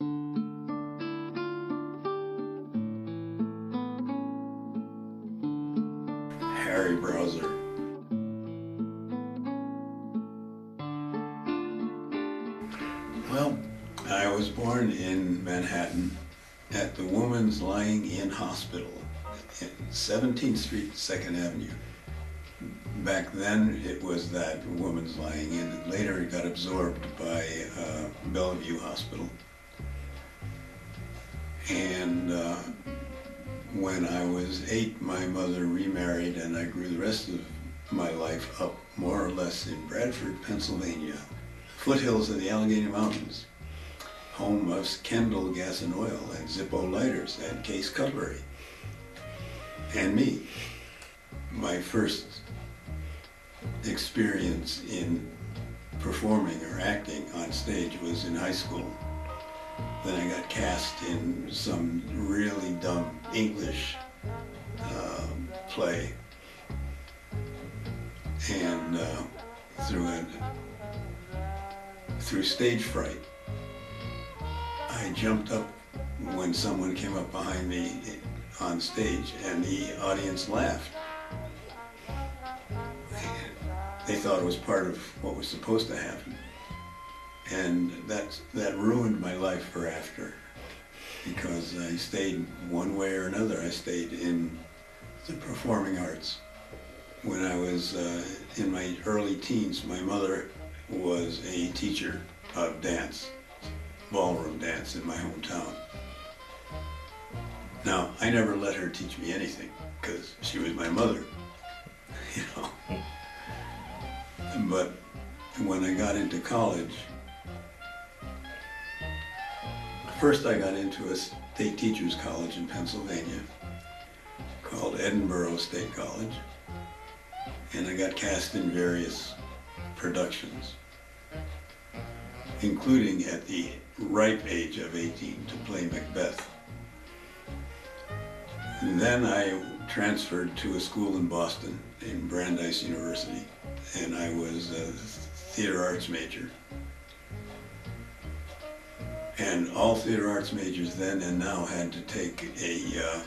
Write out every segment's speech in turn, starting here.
Harry Brauser. Well, I was born in Manhattan at the Women's Lying In Hospital in 17th Street, 2nd Avenue. Back then it was that Women's Lying In. Later it got absorbed by Bellevue Hospital. And when I was 8, my mother remarried, and I grew the rest of my life up more or less in Bradford, Pennsylvania, foothills of the Allegheny Mountains, home of Kendall Gas and Oil and Zippo lighters and Case Cutlery. And me. My first experience in performing or acting on stage was in high school. Then I got cast in some really dumb English play, and through stage fright, I jumped up when someone came up behind me on stage, and the audience laughed. They thought it was part of what was supposed to happen. And that ruined my life foreafter, because I stayed one way or another. I stayed in the performing arts. When I was in my early teens, my mother was a teacher of dance, ballroom dance in my hometown. Now, I never let her teach me anything, because she was my mother, you know. But when I got into college, first I got into a state teachers college in Pennsylvania called Edinburgh State College, and I got cast in various productions, including at the ripe age of 18 to play Macbeth. And then I transferred to a school in Boston, in Brandeis University, and I was a theater arts major. And all theater arts majors then and now had to take a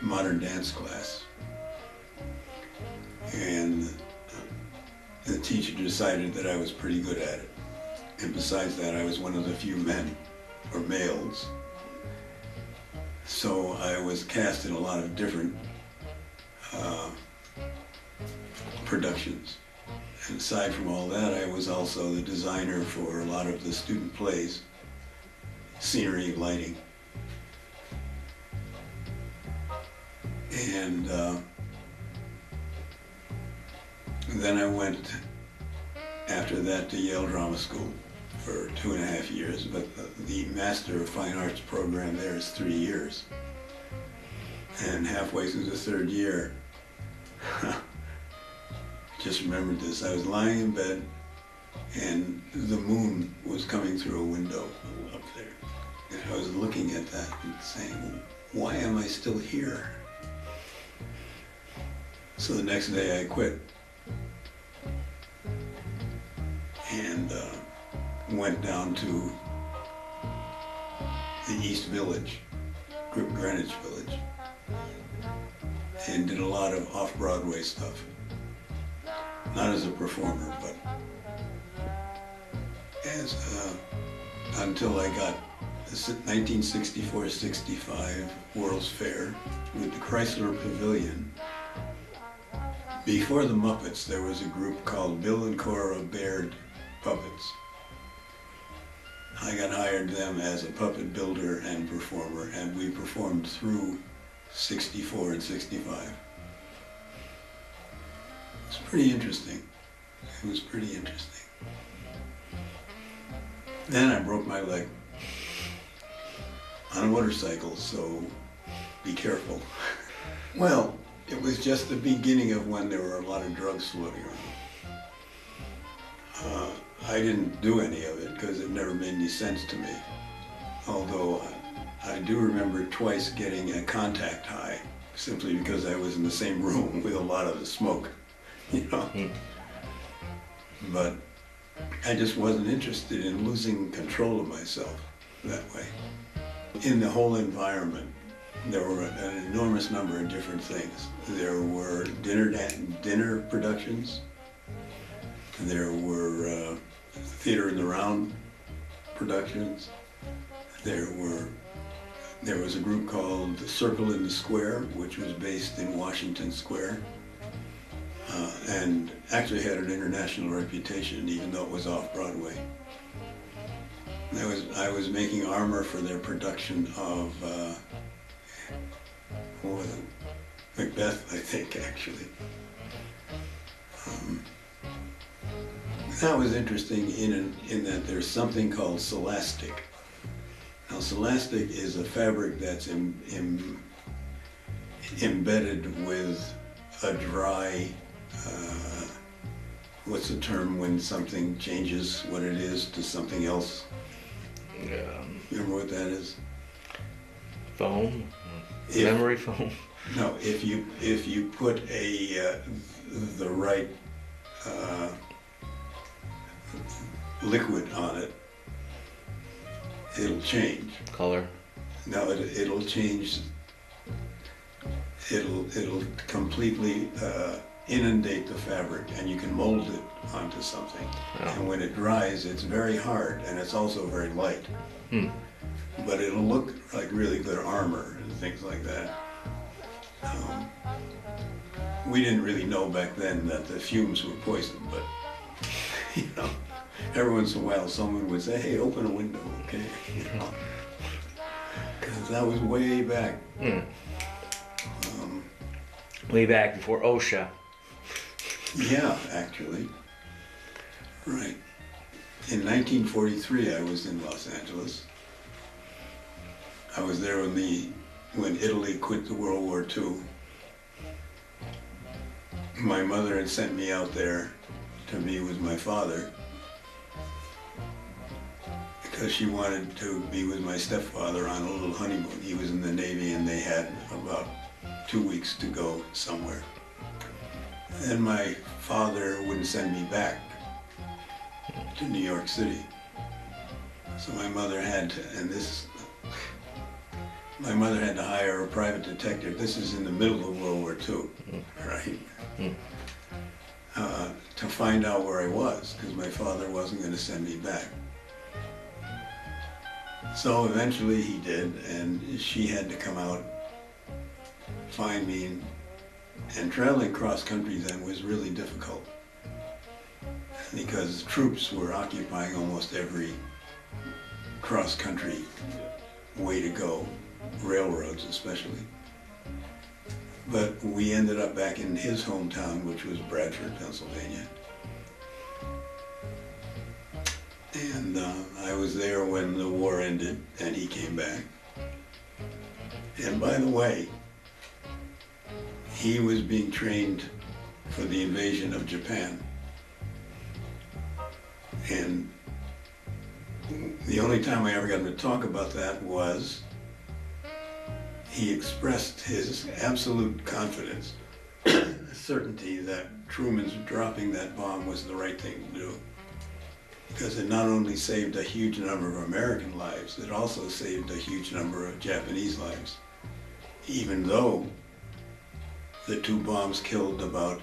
modern dance class. And the teacher decided that I was pretty good at it. And besides that, I was one of the few men, or males. So I was cast in a lot of different productions. And aside from all that, I was also the designer for a lot of the student plays, scenery, lighting. And then I went after that to Yale Drama School for 2.5 years, but the Master of Fine Arts program there is 3 years. And halfway through the 3rd year, just remembered this, I was lying in bed and the moon was coming through a window up there. And I was looking at that and saying, why am I still here? So the next day I quit and went down to the East Village, Greenwich Village, and did a lot of off-Broadway stuff. Not as a performer, but as until I got the 1964-65 World's Fair with the Chrysler Pavilion. Before the Muppets, there was a group called Bill and Cora Baird Puppets. I got hired them as a puppet builder and performer, and we performed through 64 and 65. It was pretty interesting. It was pretty interesting. Then I broke my leg on a motorcycle, so be careful. Well, it was just the beginning of when there were a lot of drugs floating around. I didn't do any of it because it never made any sense to me. Although I do remember twice getting a contact high simply because I was in the same room with a lot of the smoke, you know. But I just wasn't interested in losing control of myself. that way. In the whole environment, there were an enormous number of different things. There were dinner productions. There were theater in the round productions. There was a group called the Circle in the Square, which was based in Washington Square, and actually had an international reputation, even though it was off Broadway. I was making armor for their production of what was it? Macbeth, I think, actually. That was interesting in that there's something called celastic. Now, celastic is a fabric that's embedded with a dry, what's the term when something changes what it is to something else? Remember what that is? Foam? Memory foam? No, if you put the right liquid on it, it'll change. Color? No, it'll change. It'll completely inundate the fabric, and you can mold it onto something. Oh. And when it dries, it's very hard, and it's also very light. But it'll look like really good armor and things like that. We didn't really know back then that the fumes were poison, but you know, every once in a while someone would say, "Hey, open a window, okay?" You know, because that was way back. Way back before OSHA. Yeah, actually. Right. In 1943, I was in Los Angeles. I was there when Italy quit the World War II. My mother had sent me out there to be with my father because she wanted to be with my stepfather on a little honeymoon. He was in the Navy and they had about 2 weeks to go somewhere. And my father wouldn't send me back to New York City. So my mother had to hire a private detective. This is in the middle of World War II, right? To find out where I was, because my father wasn't going to send me back. So eventually he did, and she had to come out, find me, and traveling cross country then was really difficult because troops were occupying almost every cross country way to go, railroads especially. But we ended up back in his hometown, which was Bradford, Pennsylvania. And I was there when the war ended and he came back. And by the way, he was being trained for the invasion of Japan. And the only time I ever got him to talk about that was he expressed his absolute confidence, certainty that Truman's dropping that bomb was the right thing to do. Because it not only saved a huge number of American lives, it also saved a huge number of Japanese lives. Even though the two bombs killed about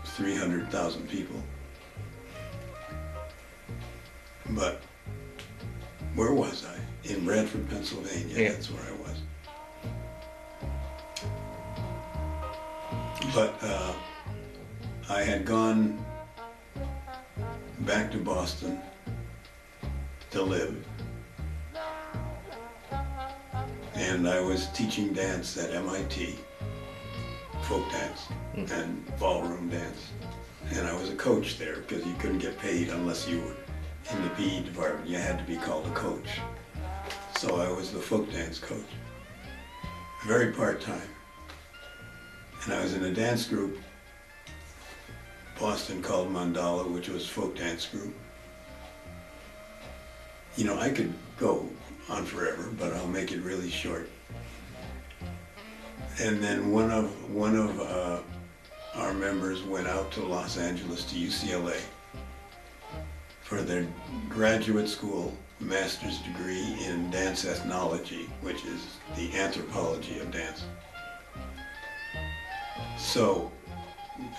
300,000 people. But where was I? In Bradford, Pennsylvania, Yeah. That's where I was. But I had gone back to Boston to live. And I was teaching dance at MIT, folk dance and ballroom dance. And I was a coach there because you couldn't get paid unless you were in the PE department. You had to be called a coach. So I was the folk dance coach, very part-time. And I was in a dance group, Boston called Mandala, which was folk dance group. You know, I could go on forever, but I'll make it really short. And then one of our members went out to Los Angeles to UCLA for their graduate school master's degree in dance ethnology, which is the anthropology of dance. So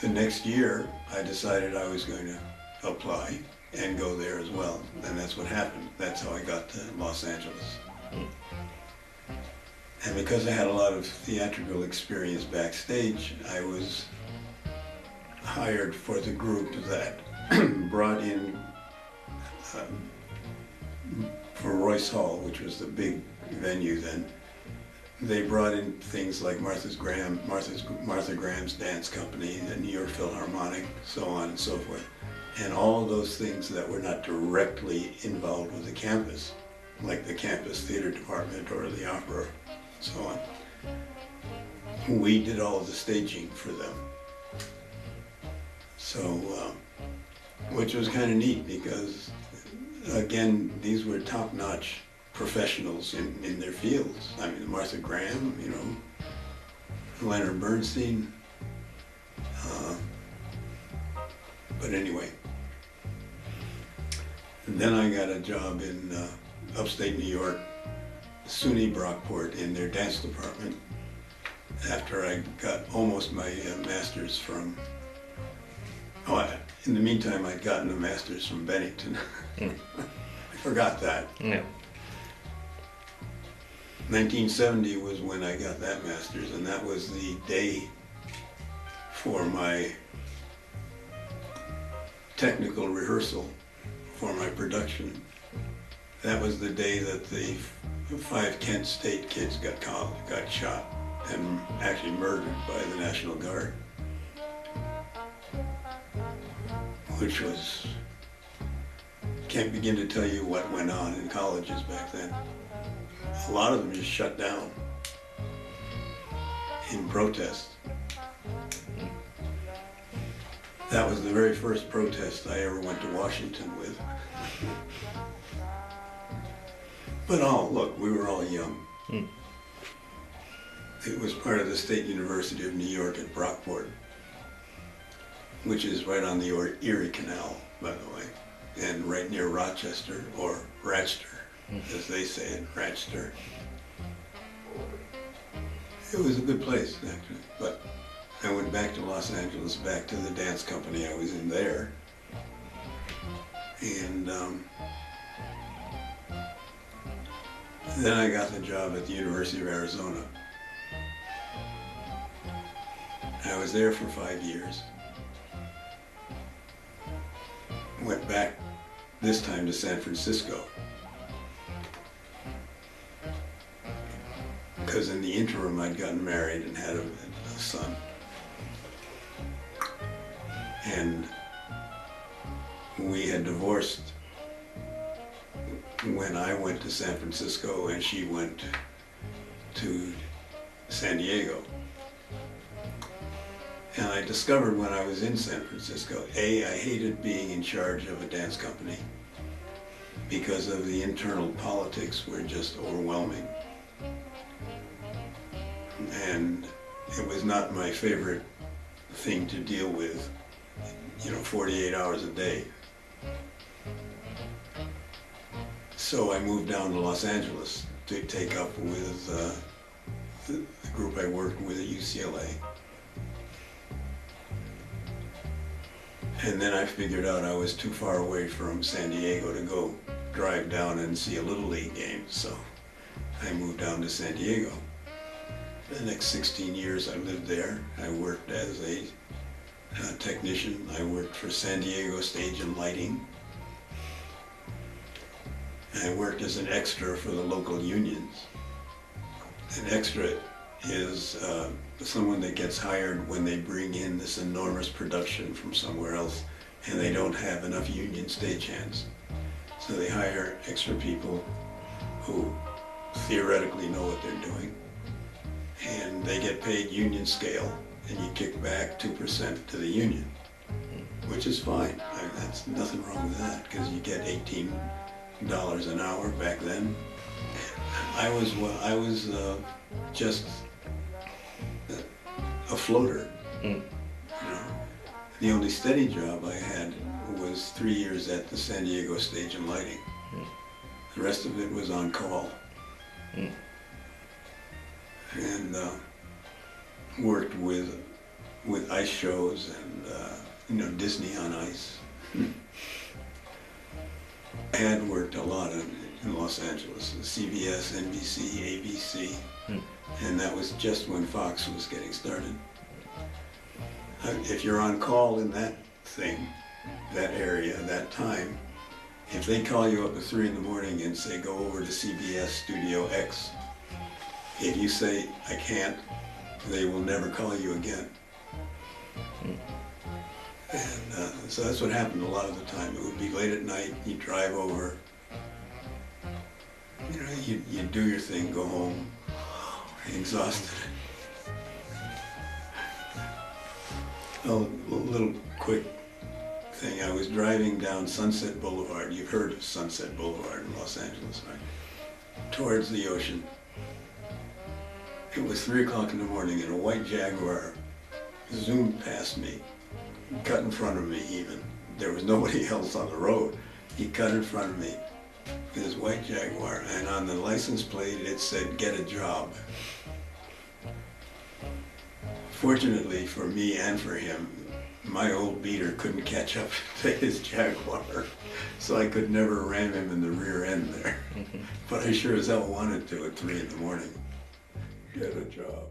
the next year, I decided I was going to apply and go there as well, and that's what happened. That's how I got to Los Angeles. And because I had a lot of theatrical experience backstage, I was hired for the group that brought in, for Royce Hall, which was the big venue then, they brought in things like Martha Graham's dance company, the New York Philharmonic, so on and so forth. And all those things that were not directly involved with the campus, like the campus theater department or the opera, so on. We did all of the staging for them. So, which was kind of neat because, again, these were top-notch professionals in their fields. I mean, Martha Graham, you know, Leonard Bernstein. But anyway, and then I got a job in upstate New York, SUNY Brockport, in their dance department after I got almost my master's from, in the meantime I'd gotten a master's from Bennington. I forgot that. Yeah. 1970 was when I got that master's, and that was the day for my technical rehearsal for my production. That was the day that the 5 Kent State kids got shot and actually murdered by the National Guard, which was, can't begin to tell you what went on in colleges back then. A lot of them just shut down in protest. That was the very first protest I ever went to Washington with. But look, we were all young. It was part of the State University of New York at Brockport, which is right on the Erie Canal, by the way, and right near Rochester, or Ratchester, as they say it, Ratchester. It was a good place, actually, but I went back to Los Angeles, back to the dance company I was in there, and then I got the job at the University of Arizona. I was there for 5 years. Went back this time to San Francisco, because in the interim I'd gotten married and had a son. And we had divorced when I went to San Francisco and she went to San Diego. And I discovered when I was in San Francisco, I hated being in charge of a dance company because of the internal politics were just overwhelming. And it was not my favorite thing to deal with, 48 hours a day. So I moved down to Los Angeles to take up with the group I worked with at UCLA. And then I figured out I was too far away from San Diego to go drive down and see a Little League game, so I moved down to San Diego. For the next 16 years I lived there. I worked as a technician. I worked for San Diego Stage and Lighting. I worked as an extra for the local unions. An extra is someone that gets hired when they bring in this enormous production from somewhere else and they don't have enough union stagehands. So they hire extra people who theoretically know what they're doing, and they get paid union scale, and you kick back 2% to the union, which is fine. That's nothing wrong with that, because you get $18 an hour back then. I was just a floater. The only steady job I had was 3 years at the San Diego Stage and Lighting. The rest of it was on call. And worked with ice shows and Disney on Ice. I had worked a lot in Los Angeles, CBS, NBC, ABC, and that was just when Fox was getting started. If you're on call in that thing, that area, that time, if they call you up at 3 in the morning and say, go over to CBS Studio X, if you say, I can't, they will never call you again. And so that's what happened a lot of the time. It would be late at night, you'd drive over, you'd do your thing, go home, exhausted. A little quick thing, I was driving down Sunset Boulevard. You've heard of Sunset Boulevard in Los Angeles, right? Towards the ocean. It was 3 o'clock in the morning and a white Jaguar zoomed past me, cut in front of me even. There was nobody else on the road. He cut in front of me with his white Jaguar, and on the license plate it said, get a job. Fortunately for me and for him, my old beater couldn't catch up to his Jaguar, so I could never ram him in the rear end there. But I sure as hell wanted to at 3 in the morning. Get a job.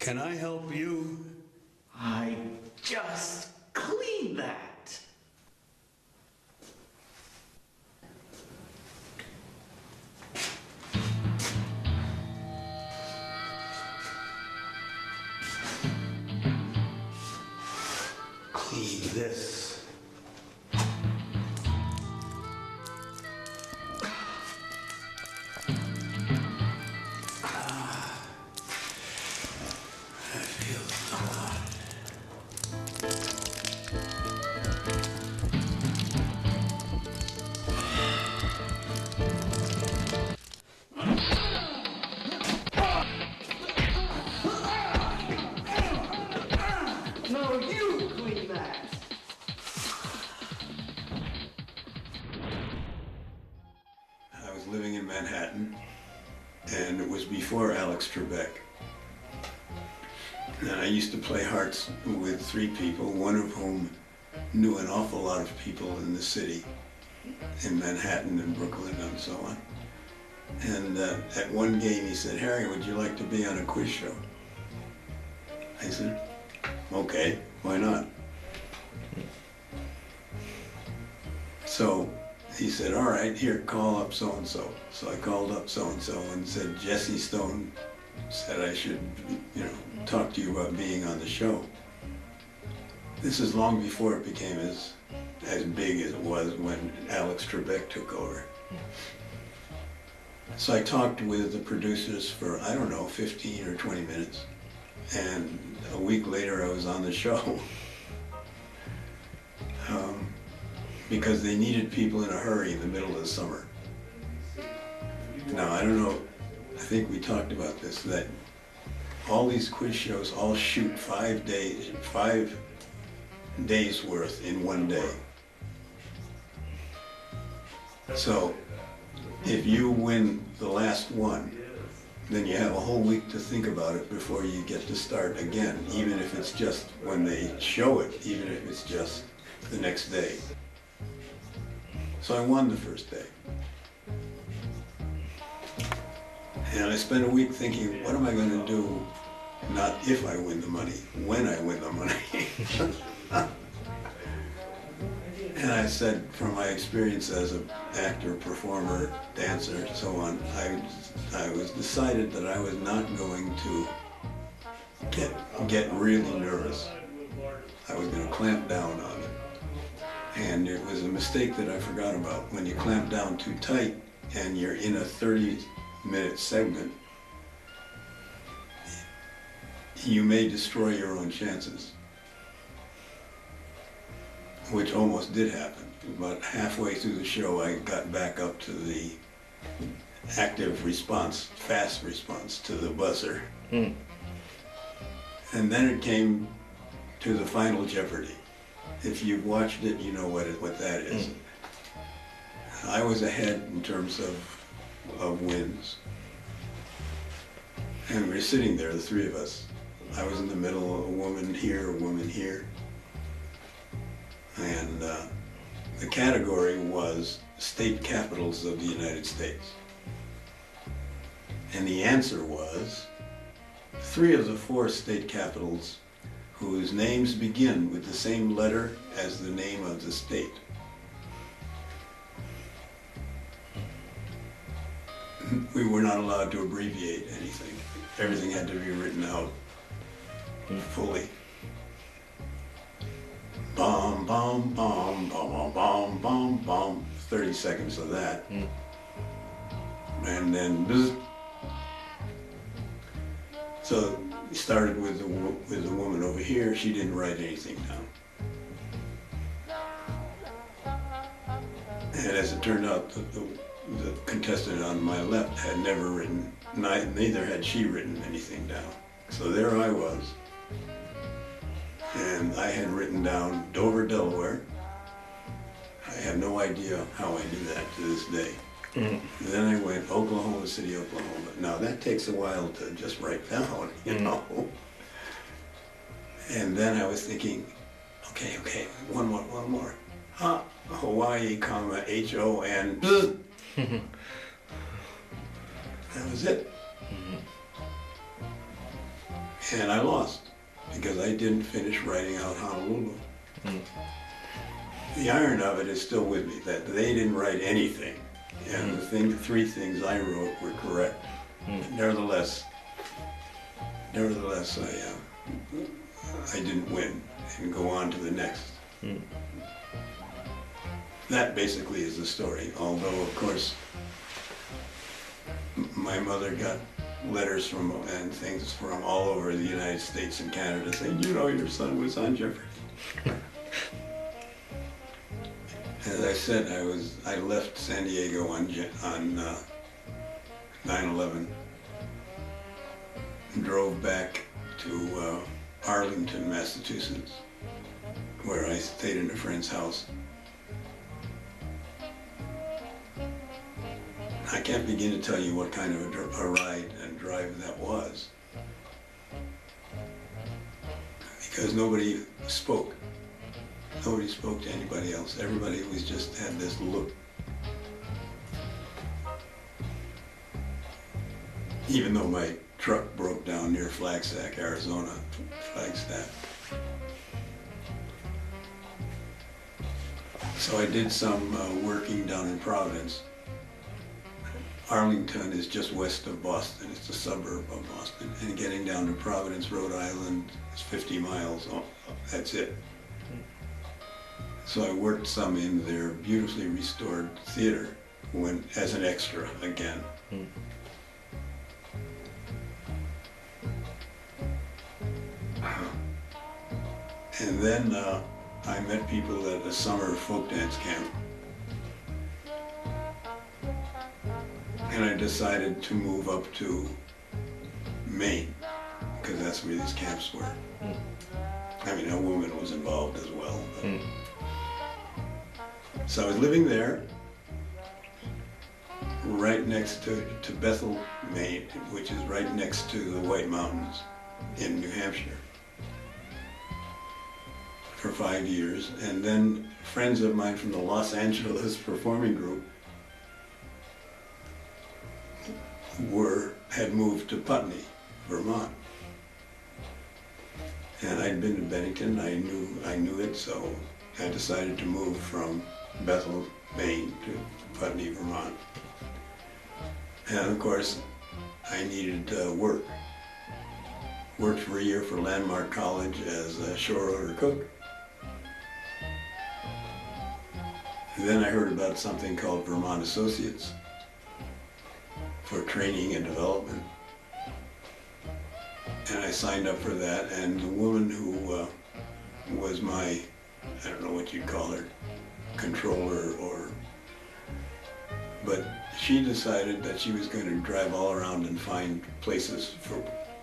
Can I help you? I just cleaned that. Clean this. No, you clean that. I was living in Manhattan, and it was before Alex Trebek. And I used to play hearts with 3 people, one of whom knew an awful lot of people in the city, in Manhattan and Brooklyn and so on. And at one game he said, Harry, would you like to be on a quiz show? I said, okay, why not? So he said, all right, here, call up so-and-so. So I called up so-and-so and said, Jesse Stone said I should, talk to you about being on the show. This is long before it became as big as it was when Alex Trebek took over. So I talked with the producers for, 15 or 20 minutes. And a week later I was on the show. Because they needed people in a hurry in the middle of the summer. Now, I don't know, I think we talked about this, that all these quiz shows all shoot 5 days worth in one day. So if you win the last one, then you have a whole week to think about it before you get to start again, even if it's just when they show it, even if it's just the next day. So I won the first day. And I spent a week thinking, what am I going to do, not if I win the money, when I win the money. And I said, from my experience as actor, performer, dancer, so on, I was decided that I was not going to get really nervous. I was going to clamp down on it. And it was a mistake that I forgot about. When you clamp down too tight and you're in a 30-minute segment, you may destroy your own chances, which almost did happen. About halfway through the show, I got back up to the active response, fast response to the buzzer. And then it came to the final Jeopardy. If you've watched it, you know what that is. I was ahead in terms of wins. And we were sitting there, the three of us. I was in the middle, a woman here, a woman here. And the category was state capitals of the United States. And the answer was 3 of the 4 state capitals whose names begin with the same letter as the name of the state. We were not allowed to abbreviate anything. Everything had to be written out fully. Bom, bom, bom, bom, bom, bom, bom. 30 seconds of that. And then, bzz. So we started with the woman over here. She didn't write anything down. And as it turned out, the contestant on my left had never written, neither had she written anything down. So there I was. And I had written down Dover, Delaware. I have no idea how I did that to this day. Then I went Oklahoma City, Oklahoma. Now that takes a while to just write down, you know. And then I was thinking, okay, one more. Hawaii, comma, H-O-N. That was it. And I lost because I didn't finish writing out Honolulu. The iron of it is still with me, that they didn't write anything. And the 3 things I wrote were correct. Nevertheless, I didn't win and go on to the next. That basically is the story. Although, of course, my mother got letters and things from all over the United States and Canada saying, you know, your son was on Jeopardy. As I said, I left San Diego on 9/11 and drove back to Arlington, Massachusetts, where I stayed in a friend's house. I can't begin to tell you what kind of a ride and drive that was, because nobody spoke. Nobody spoke to anybody else. Everybody was just had this look. Even though my truck broke down near Flagstaff, Arizona, Flagstaff. So I did some working down in Providence. Arlington is just west of Boston. It's a suburb of Boston. And getting down to Providence, Rhode Island is 50 miles. Oh, that's it. So I worked some in their beautifully restored theater as an extra again. And then I met people at a summer folk dance camp. And I decided to move up to Maine, because that's where these camps were. I mean, a woman was involved as well. So I was living there, right next to Bethel, Maine, which is right next to the White Mountains in New Hampshire, for 5 years. And then friends of mine from the Los Angeles performing group had moved to Putney, Vermont. And I'd been to Bennington, I knew it, so I decided to move from Bethel, Maine to Putney, Vermont. And of course, I needed work. Worked for a year for Landmark College as a shore order cook. And then I heard about something called Vermont Associates for training and development. And I signed up for that, and the woman who was my, I don't know what you'd call her, controller but she decided that she was going to drive all around and find places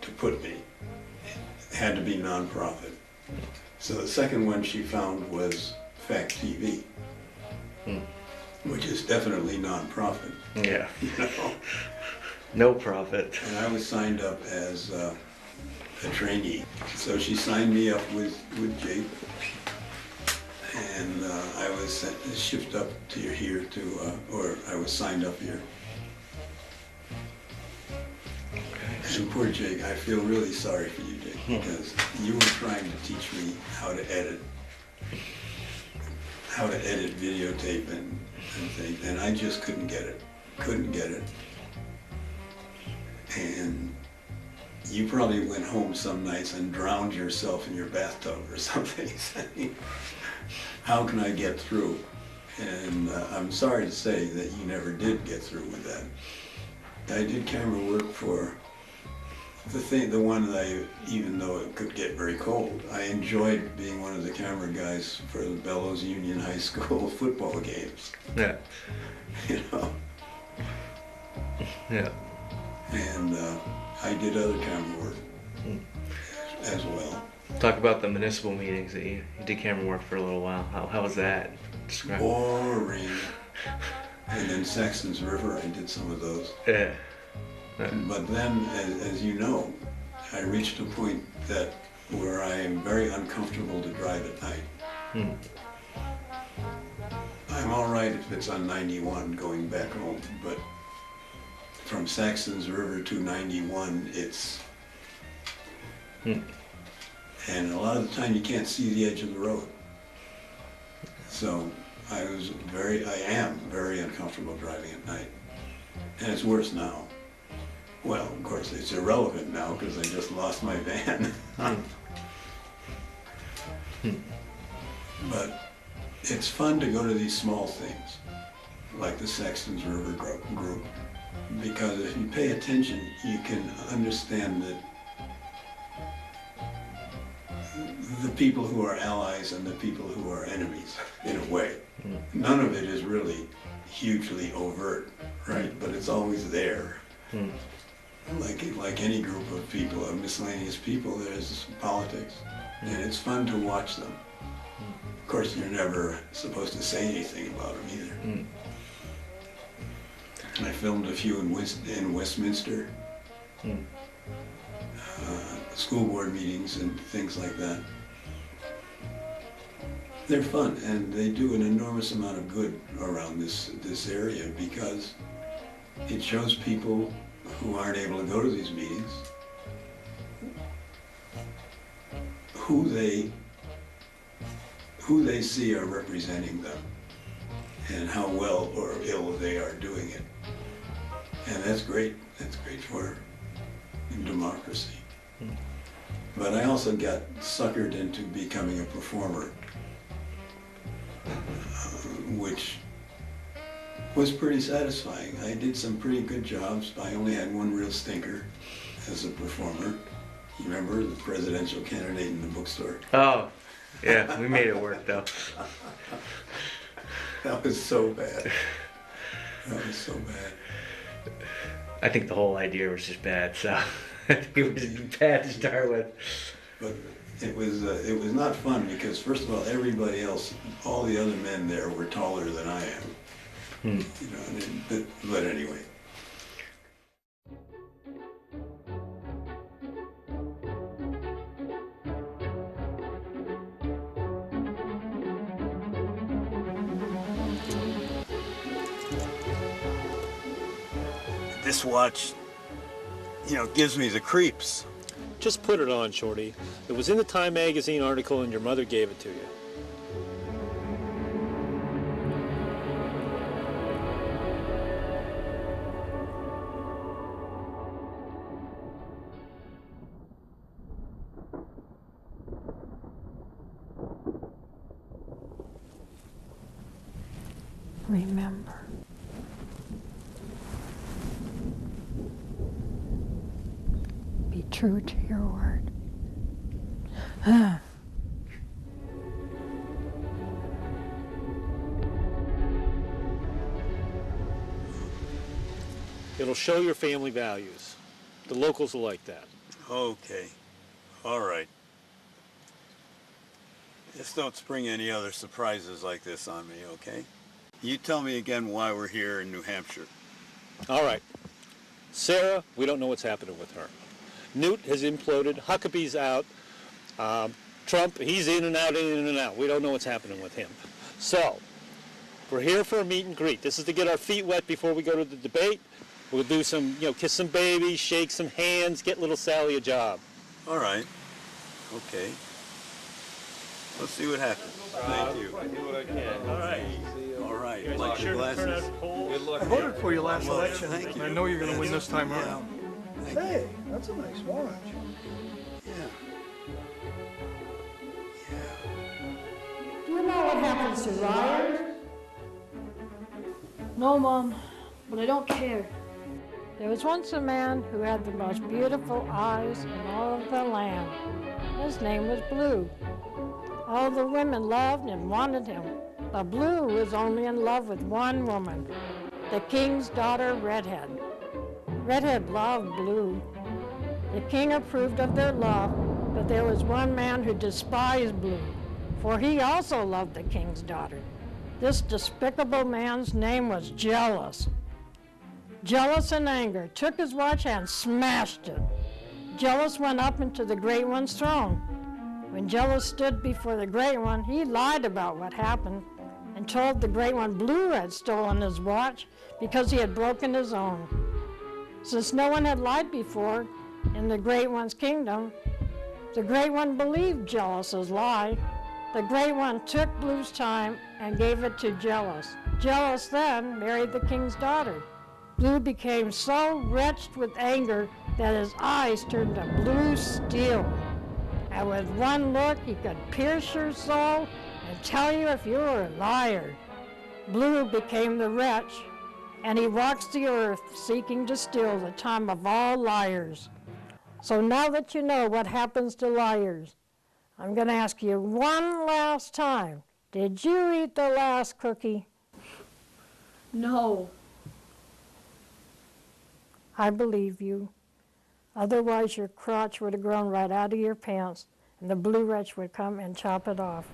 to put me. It had to be nonprofit. So the second one she found was Fact TV, which is definitely nonprofit. Yeah. You know? No profit. And I was signed up as a trainee. So she signed me up with Jake, and I was shipped up to here or I was signed up here. And poor Jake, I feel really sorry for you, Jake, because you were trying to teach me how to edit videotape and things, and I just couldn't get it. And you probably went home some nights and drowned yourself in your bathtub or something, saying, how can I get through? And I'm sorry to say that you never did get through with that. I did camera work for the one that even though it could get very cold, I enjoyed being one of the camera guys for the Bellows Union High School football games. Yeah. You know? Yeah. And I did other camera work as well. Talk about the municipal meetings that you did camera work for a little while. How was that? Describe. Boring. And then Saxon's River, I did some of those. Yeah. But then, as you know, I reached a point where I am very uncomfortable to drive at night. I'm all right if it's on 91 going back home, but from Saxon's River to 91, it's... And a lot of the time you can't see the edge of the road. So I am very uncomfortable driving at night. And it's worse now. Well, of course, it's irrelevant now because I just lost my van. But it's fun to go to these small things, like the Saxon's River group, because if you pay attention, you can understand that the people who are allies and the people who are enemies, in a way. None of it is really hugely overt, right? But it's always there. Like any group of people, of miscellaneous people, there's politics. And it's fun to watch them. Of course, you're never supposed to say anything about them either. I filmed a few in Westminster. School board meetings and things like that. They're fun, and they do an enormous amount of good around this area because it shows people who aren't able to go to these meetings who they see are representing them and how well or ill they are doing it. And that's great. That's great for democracy. But I also got suckered into becoming a performer, which was pretty satisfying. I did some pretty good jobs. I only had one real stinker as a performer. You remember the presidential candidate in the bookstore? Oh, yeah, we made it work though. That was so bad. That was so bad. I think the whole idea was just bad, so I think it was bad to start with. But it was not fun because first of all, everybody else, all the other men there were taller than I am. You know, but anyway. This watch, gives me the creeps. Just put it on, Shorty. It was in the Time magazine article and your mother gave it to you. remember. Be true to your word. It'll show your family values. The locals will like that. Okay. All right. Just don't spring any other surprises like this on me, okay? You tell me again why we're here in New Hampshire. All right. Sarah, we don't know what's happening with her. Newt has imploded. Huckabee's out. Trump, he's in and out, in and out. We don't know what's happening with him. So, we're here for a meet and greet. This is to get our feet wet before we go to the debate. We'll do some, kiss some babies, shake some hands, get little Sally a job. All right. Okay. Let's see what happens. Thank you. I do what I can. All right. All right. Like your glasses? Good luck. I voted for you last election, thank you. and I know you're going to win this time Yeah. around. Thank you. Hey, that's a nice watch. Yeah. Do you know what happens to liars? No, Mom, but I don't care. There was once a man who had the most beautiful eyes in all of the land. His name was Blue. All the women loved and wanted him, but Blue was only in love with one woman, the king's daughter, Redhead. Redhead loved Blue. The king approved of their love, but there was one man who despised Blue, for he also loved the king's daughter. This despicable man's name was Jealous. Jealous in anger took his watch and smashed it. Jealous went up into the Great One's throne. When Jealous stood before the Great One, he lied about what happened and told the Great One Blue had stolen his watch because he had broken his own. Since no one had lied before in the Great One's kingdom, the Great One believed Jealous's lie. The Great One took Blue's time and gave it to Jealous. Jealous then married the king's daughter. Blue became so wretched with anger that his eyes turned to blue steel. And with one look, he could pierce your soul and tell you if you were a liar. Blue became the wretch, and he walks the earth seeking to steal the time of all liars. So now that you know what happens to liars, I'm going to ask you one last time. Did you eat the last cookie? No. I believe you. Otherwise, your crotch would have grown right out of your pants, and the blue wretch would come and chop it off.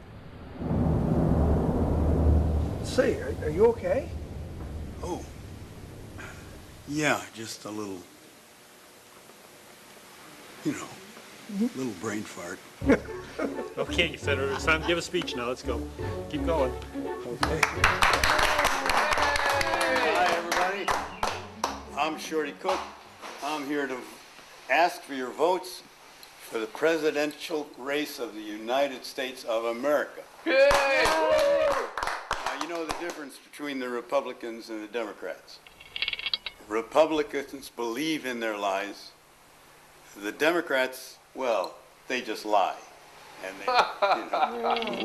Say, are you okay? Oh. Yeah, just a little, little brain fart. Okay, Senator, it's time to give a speech now. Let's go. Keep going. Okay. Hi, everybody. I'm Shorty Cook. I'm here to ask for your votes for the presidential race of the United States of America. Now, you know the difference between the Republicans and the Democrats. Republicans believe in their lies. The Democrats, well, they just lie. And they,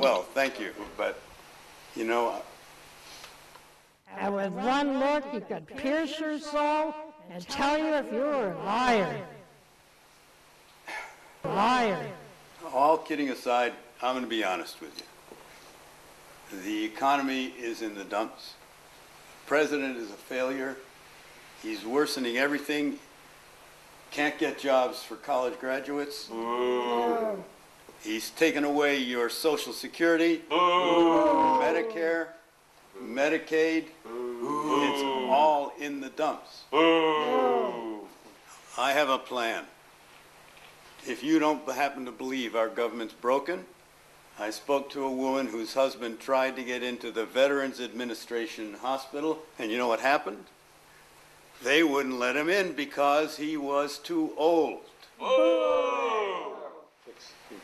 well, thank you, but, And with one look, he could pierce your soul and tell you if you were a liar. Liar. all kidding aside, I'm going to be honest with you. The economy is in the dumps. The president is a failure. He's worsening everything. Can't get jobs for college graduates. Ooh. He's taken away your Social Security, Medicare, Medicaid. It's all in the dumps. I have a plan. If you don't happen to believe our government's broken, I spoke to a woman whose husband tried to get into the Veterans Administration hospital, and you know what happened? They wouldn't let him in because he was too old.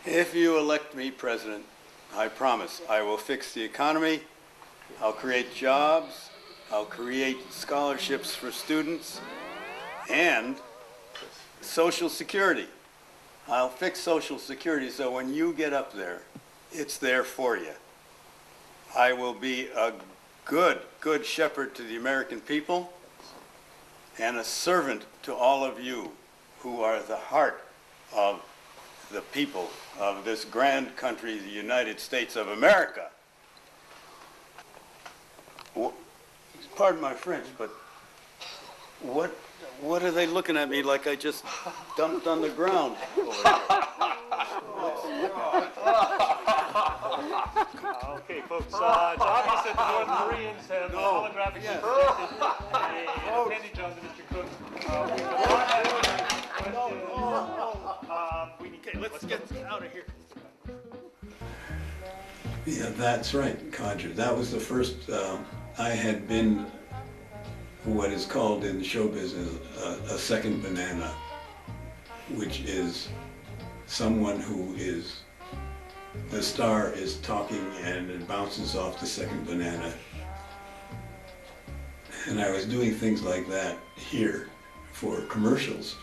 If you elect me president, I promise I will fix the economy, I'll create jobs, I'll create scholarships for students, and Social Security. I'll fix Social Security so when you get up there, it's there for you. I will be a good shepherd to the American people and a servant to all of you who are the heart of the people of this grand country, the United States of America. Pardon my French, but what are they looking at me like I just dumped on the ground over here? Okay, folks, it's obvious that the North Koreans have holographically projected an appendage onto Mr. Cook. Okay, let's get out of here. Yeah, that's right, Codger. That was the first, I had been what is called in the show business a second banana, which is someone who is, the star is talking and it bounces off the second banana. And I was doing things like that here for commercials,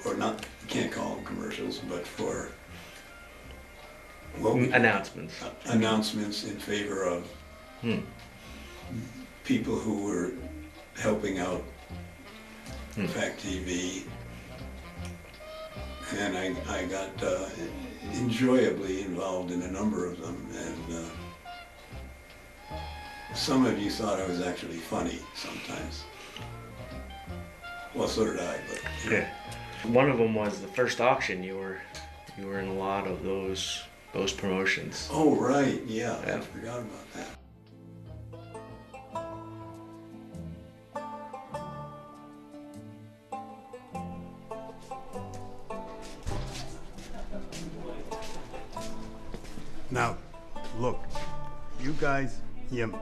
or not, you can't call them commercials, but for announcements. Announcements in favor of people who were helping out Fact TV. And I got enjoyably involved in a number of them, and some of you thought I was actually funny sometimes. Well, so did I, but you know. Yeah. One of them was the first auction. You were in a lot of those promotions. Oh, right, yeah, I forgot about that. Now, look, you guys, you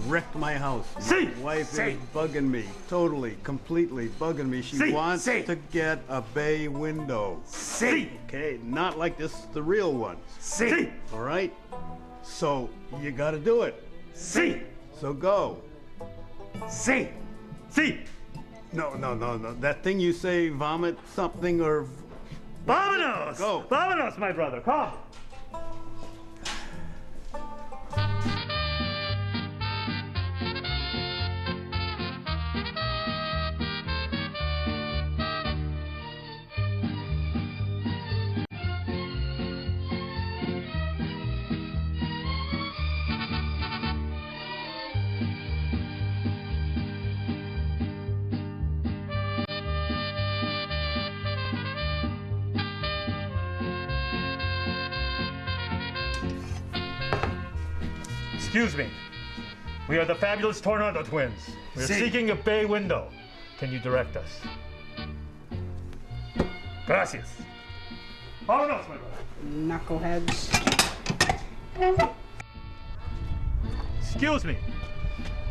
wrecked my house. See, My wife see. is bugging me, totally, completely bugging me. She See, wants see. to get a bay window. See, Okay, not like this, the real ones. see, All right? So you gotta do it. see, So go. see, see. No. That thing you say, vomit something or. Vamonos! Go. Vamonos, my brother, come. Excuse me. We are the fabulous Tornado Twins. We are seeking a bay window. Can you direct us? Gracias. Vámonos, my brother. Knuckleheads. Excuse me.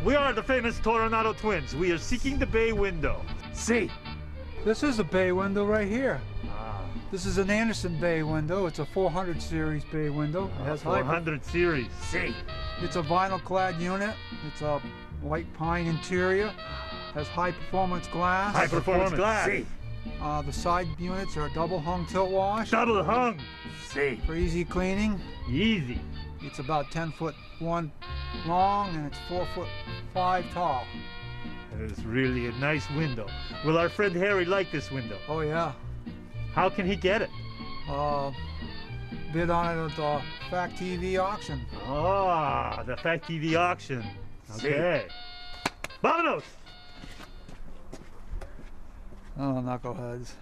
We are the famous Tornado Twins. We are seeking the bay window. See. This is a bay window right here. This is an Anderson bay window. It's a 400 series bay window. It has 400 series. See. It's a vinyl clad unit. It's a white pine interior. Has high performance glass. High performance glass. See. The side units are double hung tilt wash Double hung. See. for easy cleaning. Easy. It's about 10'1" long and it's 4'5" tall. That is really a nice window. Will our friend Harry like this window? Oh yeah. How can he get it? Bid on it at the Fact TV auction. Ah, the Fact TV auction. Okay. Vamonos! Oh, knuckleheads.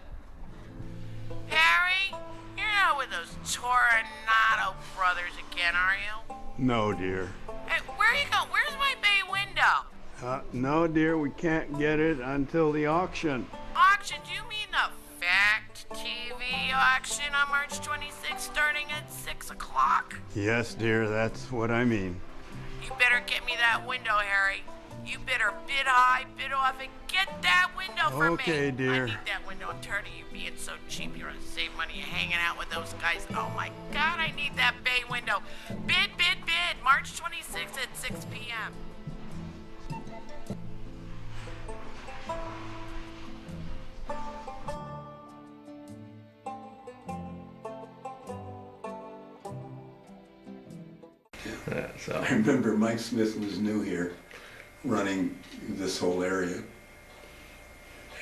Harry, you're not with those Tornado brothers again, are you? No, dear. Hey, where are you going? Where's my bay window? No, dear, we can't get it until the auction. Auction? Do you mean the Fact TV auction on March 26th starting at 6 o'clock? Yes, dear, that's what I mean. You better get me that window, Harry. You better bid high, bid off, and get that window for me. Okay, dear. I need that window. I'm tired of you being so cheap. You're gonna save money hanging out with those guys. Oh my God, I need that bay window. Bid, bid, bid. March 26th at 6 p.m. So I remember Mike Smith was new here, running this whole area,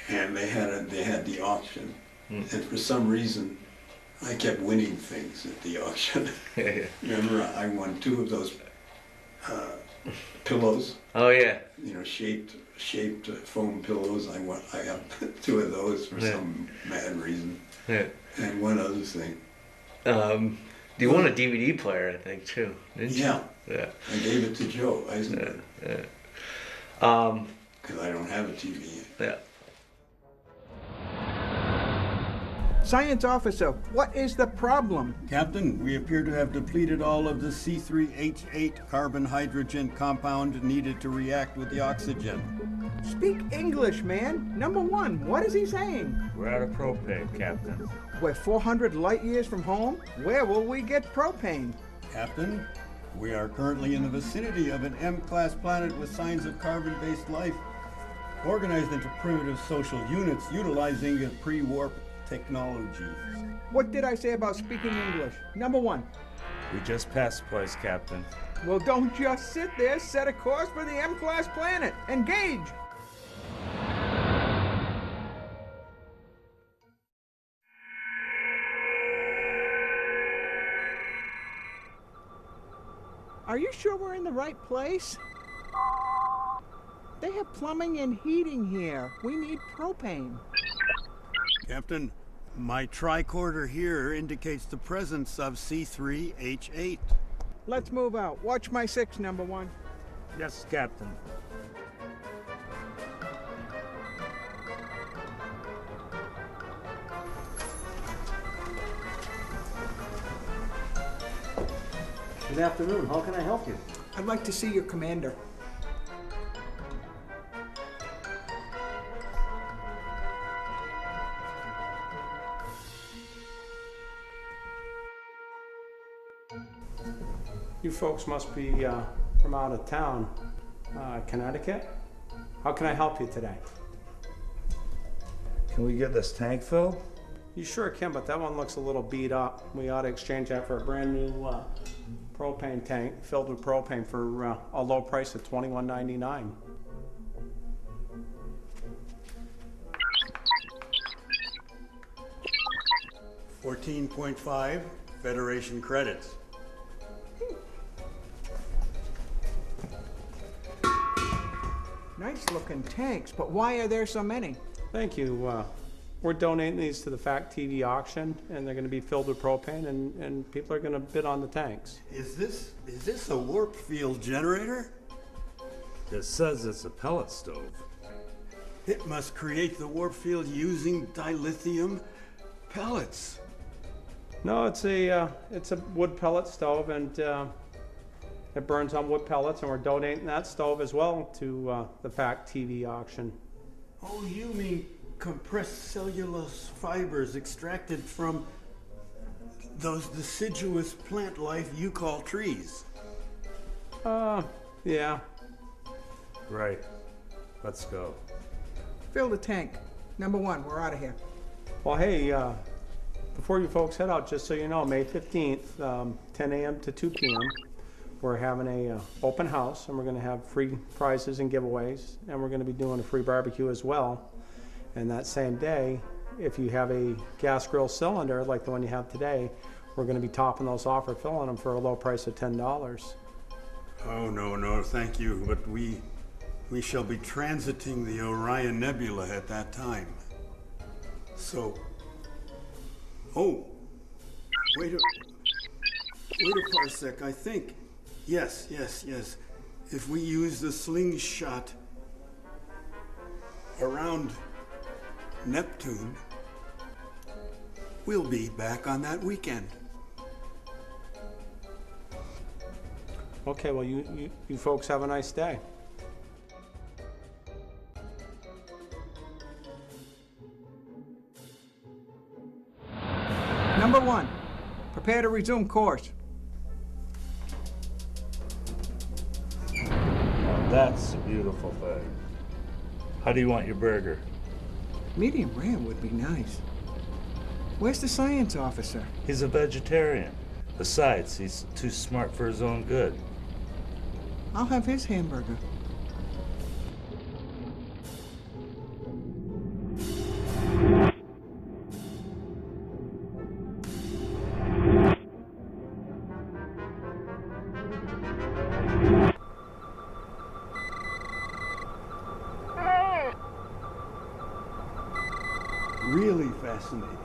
and they had the auction, and for some reason, I kept winning things at the auction. Remember, I won 2 of those pillows. Oh yeah. You know, shaped foam pillows. I got 2 of those for some mad reason. Yeah. And one other thing. You won a DVD player, I think, too, didn't you? Yeah. Yeah. I gave it to Joe Eisenberg. Yeah. Because I don't have a TV. Yeah. Science officer, what is the problem? Captain, we appear to have depleted all of the C3H8 carbon-hydrogen compound needed to react with the oxygen. Speak English, man. Number 1, what is he saying? We're out of propane, Captain. We're 400 light years from home? Where will we get propane? Captain, we are currently in the vicinity of an M-class planet with signs of carbon-based life, organized into primitive social units utilizing a pre-warp technology. What did I say about speaking English? Number 1. We just passed the place, Captain. Well, don't just sit there. Set a course for the M-class planet. Engage! Are you sure we're in the right place? They have plumbing and heating here. We need propane. Captain, my tricorder here indicates the presence of C3H8. Let's move out. Watch my 6, number 1. Yes, Captain. Good afternoon. How can I help you? I'd like to see your commander. You folks must be from out of town, Connecticut. How can I help you today? Can we get this tank filled? You sure can, but that one looks a little beat up. We ought to exchange that for a brand new propane tank filled with propane for a low price of $21.99. $14.5 Federation credits. Nice looking tanks, but why are there so many? Thank you. We're donating these to the Fact TV auction, and they're going to be filled with propane, and people are going to bid on the tanks. Is this a warp field generator? It says it's a pellet stove. It must create the warp field using dilithium pellets. No, it's a wood pellet stove, and it burns on wood pellets, and we're donating that stove as well to the Fact TV auction. Oh, you mean compressed cellulose fibers extracted from those deciduous plant life you call trees? Yeah. Right. Let's go. Fill the tank. Number 1, we're out of here. Well, hey, before you folks head out, just so you know, May 15th, 10 a.m. to 2 p.m., we're having a open house, and we're going to have free prizes and giveaways, and we're going to be doing a free barbecue as well. And that same day, if you have a gas grill cylinder like the one you have today, we're going to be topping those off or filling them for a low price of $10. Oh, no, thank you. But we shall be transiting the Orion Nebula at that time. So, wait a parsec, I think. Yes. If we use the slingshot around Neptune, we'll be back on that weekend. Okay, well, you folks have a nice day. Number 1, prepare to resume course. Now that's a beautiful thing. How do you want your burger? Medium rare would be nice. Where's the science officer? He's a vegetarian. Besides, he's too smart for his own good. I'll have his hamburger. Really fascinating.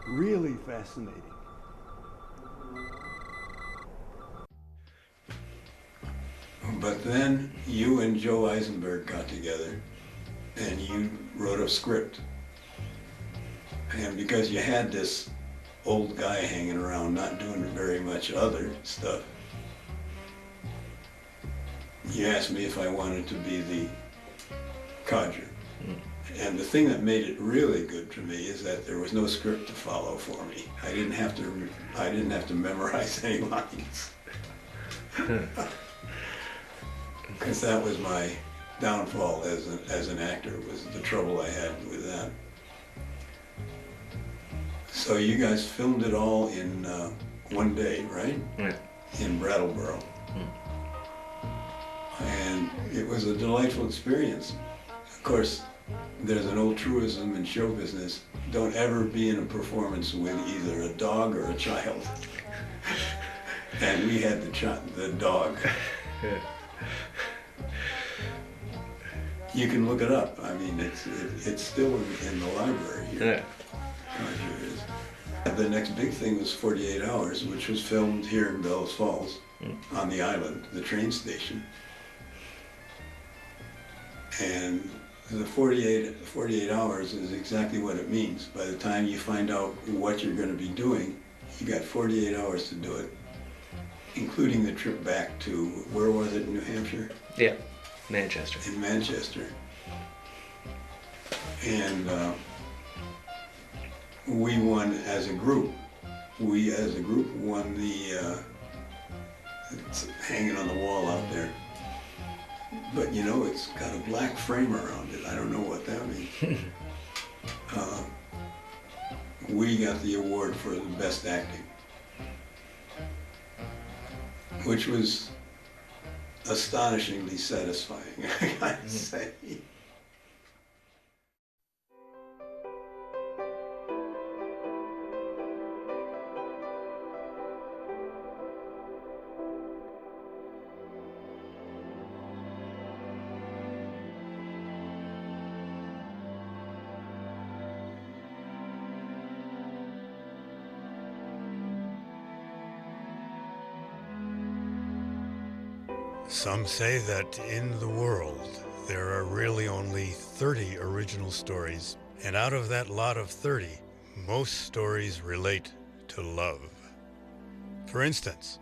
Really fascinating. But then you and Joe Eisenberg got together and you wrote a script. And because you had this old guy hanging around not doing very much other stuff, you asked me if I wanted to be the codger. And the thing that made it really good to me is that there was no script to follow for me. I didn't have to memorize any lines. Because that was my downfall as an actor, was the trouble I had with that. So you guys filmed it all in one day, right? Yeah. In Brattleboro. And it was a delightful experience. Of course, there's an old truism in show business: don't ever be in a performance with either a dog or a child. And we had the dog. You can look it up. I mean, it's still in the library here. Yeah. Sure is. The next big thing was 48 Hours, which was filmed here in Bellows Falls, on the island, the train station. And the 48 hours is exactly what it means. By the time you find out what you're going to be doing, you got 48 hours to do it, including the trip back to, where was it, New Hampshire? Yeah, Manchester. In Manchester. And we won as a group. We as a group won the, it's hanging on the wall out there. But you know, it's got a black frame around it. I don't know what that means. We got the award for the best acting, which was astonishingly satisfying, I gotta say. Some say that in the world there are really only 30 original stories, and out of that lot of 30, most stories relate to love. For instance,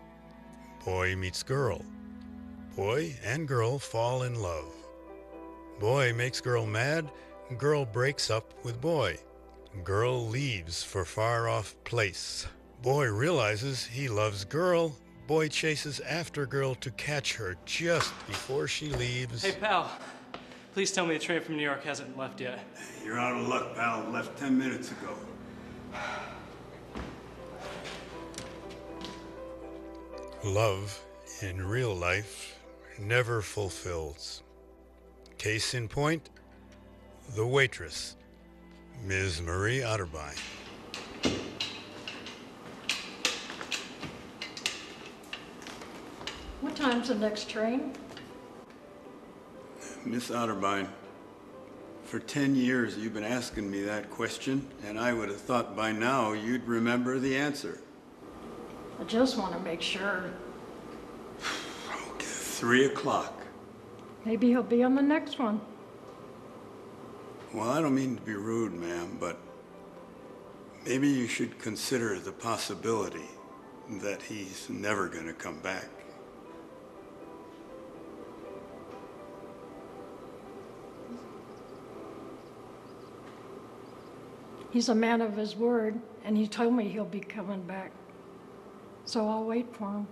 boy meets girl. Boy and girl fall in love. Boy makes girl mad, girl breaks up with boy. Girl leaves for far-off place. Boy realizes he loves girl. Boy chases after girl to catch her just before she leaves. Hey, pal. Please tell me the train from New York hasn't left yet. You're out of luck, pal. It left 10 minutes ago. Love, in real life, never fulfills. Case in point, the waitress, Ms. Marie Otterbein. What time's the next train? Miss Otterbein, for 10 years you've been asking me that question, and I would have thought by now you'd remember the answer. I just want to make sure. Okay, 3 o'clock. Maybe he'll be on the next one. Well, I don't mean to be rude, ma'am, but maybe you should consider the possibility that he's never going to come back. He's a man of his word, and he told me he'll be coming back. So I'll wait for him.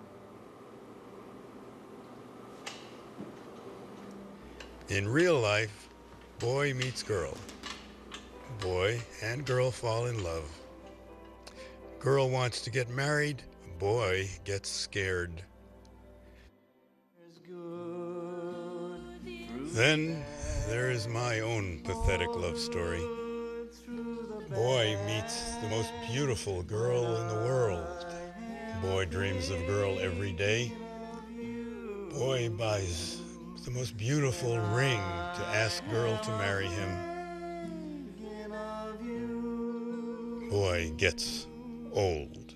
In real life, boy meets girl. Boy and girl fall in love. Girl wants to get married, boy gets scared. Then there is my own pathetic love story. Boy meets the most beautiful girl in the world. Boy dreams of girl every day. Boy buys the most beautiful ring to ask girl to marry him. Boy gets old.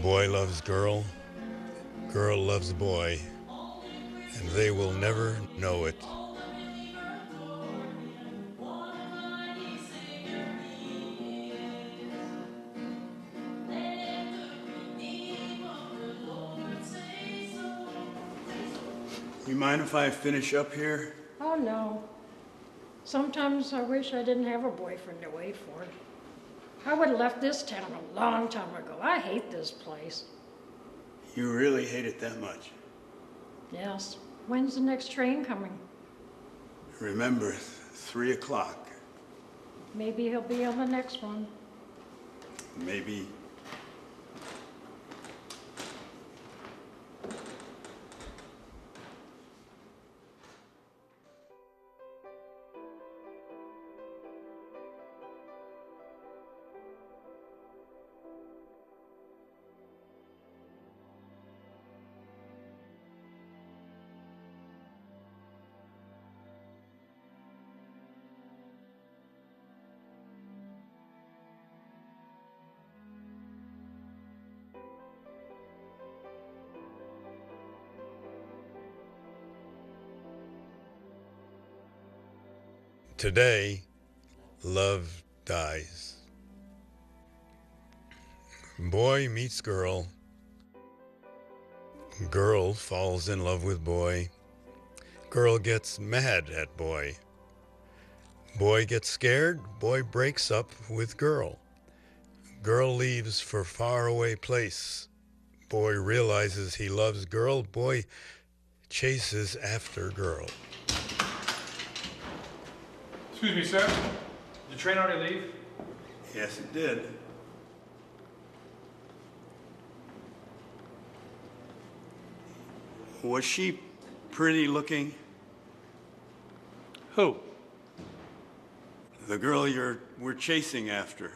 Boy loves girl, girl loves boy, and they will never know it. You mind if I finish up here? Oh, no. Sometimes I wish I didn't have a boyfriend to wait for. I would have left this town a long time ago. I hate this place. You really hate it that much? Yes. When's the next train coming? Remember, 3 o'clock. Maybe he'll be on the next one. Maybe. Today, love dies. Boy meets girl. Girl falls in love with boy. Girl gets mad at boy. Boy gets scared. Boy breaks up with girl. Girl leaves for faraway place. Boy realizes he loves girl. Boy chases after girl. Excuse me, sir. Did the train already leave? Yes, it did. Was she pretty looking? Who? The girl we're chasing after.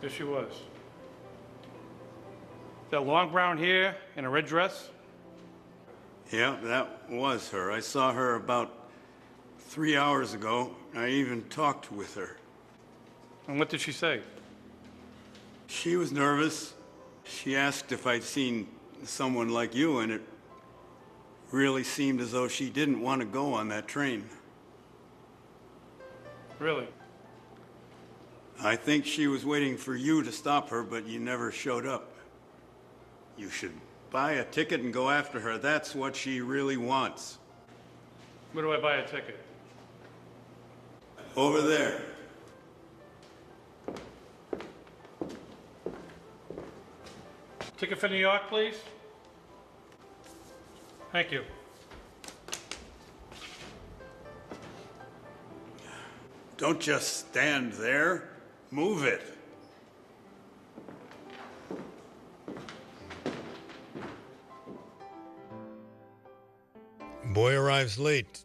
There she was. That long brown hair and a red dress? Yeah, that was her. I saw her about 3 hours ago. I even talked with her. And what did she say? She was nervous. She asked if I'd seen someone like you, and it really seemed as though she didn't want to go on that train. Really? I think she was waiting for you to stop her, but you never showed up. You should buy a ticket and go after her. That's what she really wants. Where do I buy a ticket? Over there. Ticket for New York, please. Thank you. Don't just stand there. Move it. Boy arrives late,